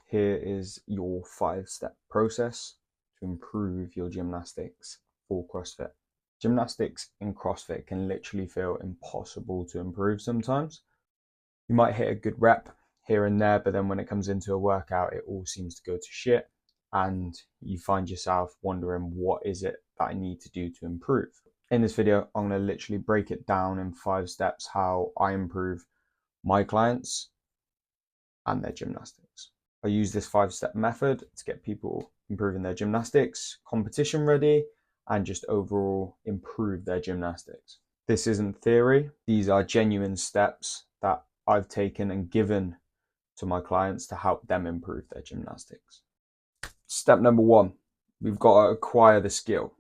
Here is your 5-step process to improve your gymnastics for CrossFit. Gymnastics in CrossFit can literally feel impossible to improve sometimes. You might hit a good rep here and there, but then when it comes into a workout, it all seems to go to shit and you find yourself wondering, what is it that I need to do to improve? In this video, I'm going to literally break it down in 5 steps how I improve my clients and their gymnastics. I use this 5-step method to get people improving their gymnastics, competition ready, and just overall improve their gymnastics. This isn't theory. These are genuine steps that I've taken and given to my clients to help them improve their gymnastics. Step number 1, we've got to acquire the skill.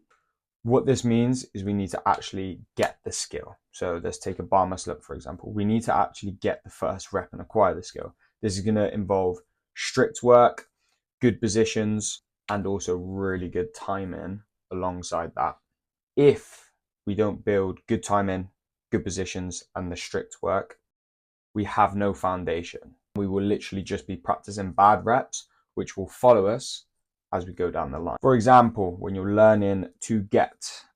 What this means is we need to actually get the skill. So let's take a bar muscle up, for example. We need to actually get the first rep and acquire the skill. This is going to involve strict work, good positions, and also really good timing alongside that. If we don't build good timing, good positions, and the strict work, we have no foundation. We will literally just be practicing bad reps, which will follow us as we go down the line. For example, when you're learning to get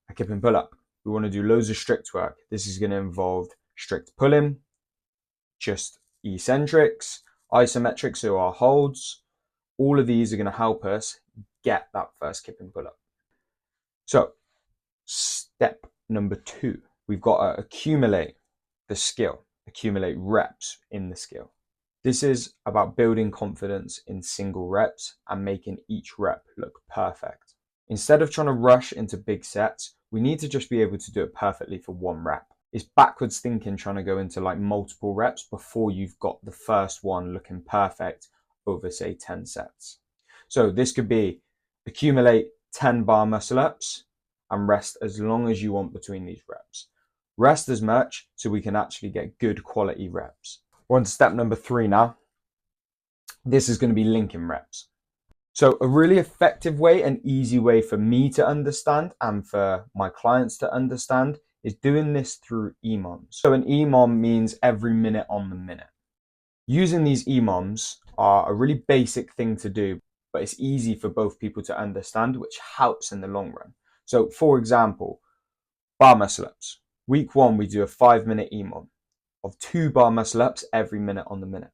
a kip and pull up, we want to do loads of strict work. This is going to involve strict pulling, just eccentrics, isometrics, so our holds. All of these are going to help us get that first kip and pull up. So step number 2, we've got to accumulate the skill, accumulate reps in the skill. This is about building confidence in single reps and making each rep look perfect. Instead of trying to rush into big sets, we need to just be able to do it perfectly for one rep. It's backwards thinking trying to go into like multiple reps before you've got the first one looking perfect over, say, 10 sets. So this could be accumulate 10 bar muscle ups and rest as long as you want between these reps. Rest as much so we can actually get good quality reps. We're on to step number 3 now. This is going to be linking reps. So a really effective way and easy way for me to understand and for my clients to understand is doing this through EMOMs. So an EMOM means every minute on the minute. Using these EMOMs are a really basic thing to do, but it's easy for both people to understand, which helps in the long run. So for example, bar muscle ups. Week 1, we do a 5-minute EMOM of 2 bar muscle ups every minute on the minute.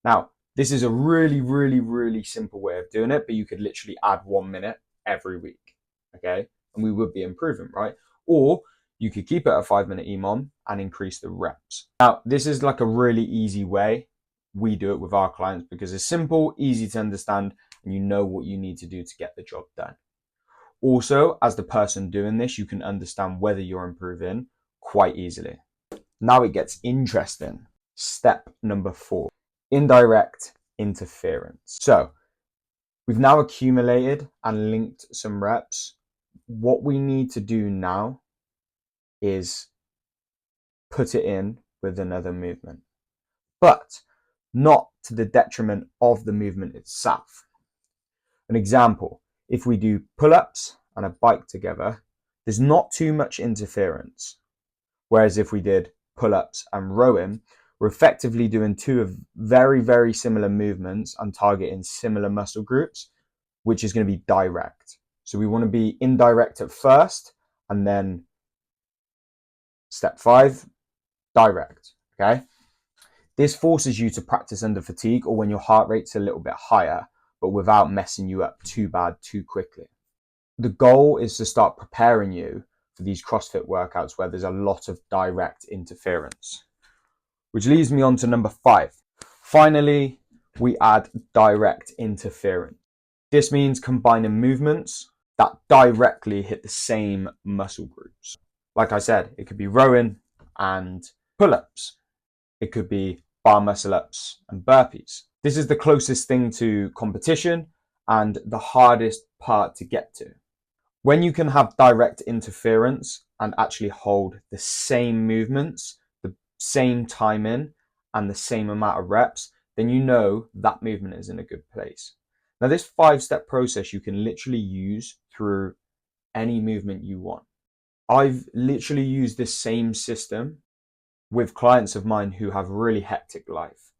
Now, this is a really simple way of doing it, but you could literally add 1 minute every week, okay? And we would be improving, right? Or you could keep it a 5-minute EMOM and increase the reps. Now, this is like a really easy way we do it with our clients because it's simple, easy to understand, and you know what you need to do to get the job done. Also, as the person doing this, you can understand whether you're improving quite easily. Now it gets interesting. Step number 4, indirect interference. So we've now accumulated and linked some reps. What we need to do now is put it in with another movement, but not to the detriment of the movement itself. An example, if we do pull-ups and a bike together, there's not too much interference. Whereas if we did pull-ups and rowing, we're effectively doing 2 of very similar movements and targeting similar muscle groups, which is going to be direct. So we want to be indirect at first, and then step 5, direct, okay? This forces you to practice under fatigue or when your heart rate's a little bit higher, but without messing you up too bad too quickly. The goal is to start preparing you for these CrossFit workouts where there's a lot of direct interference. Which leads me on to number 5. Finally, we add direct interference. This means combining movements that directly hit the same muscle groups. Like I said, it could be rowing and pull-ups. It could be bar muscle ups and burpees. This is the closest thing to competition and the hardest part to get to. When you can have direct interference and actually hold the same movements, the same timing, and the same amount of reps, then you know that movement is in a good place. Now, this 5-step process you can literally use through any movement you want. I've literally used this same system with clients of mine who have really hectic life.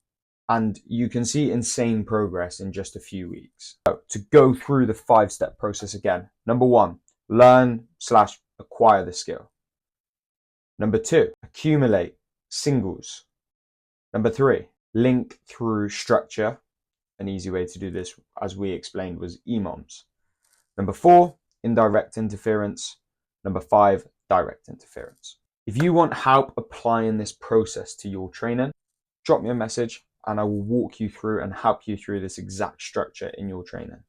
and you can see insane progress in just a few weeks. So, to go through the 5-step process again. Number 1, learn/acquire the skill. Number 2, accumulate singles. Number 3, link through structure. An easy way to do this, as we explained, was EMOMs. Number 4, indirect interference. Number 5, direct interference. If you want help applying this process to your training, drop me a message and I will walk you through and help you through this exact structure in your training.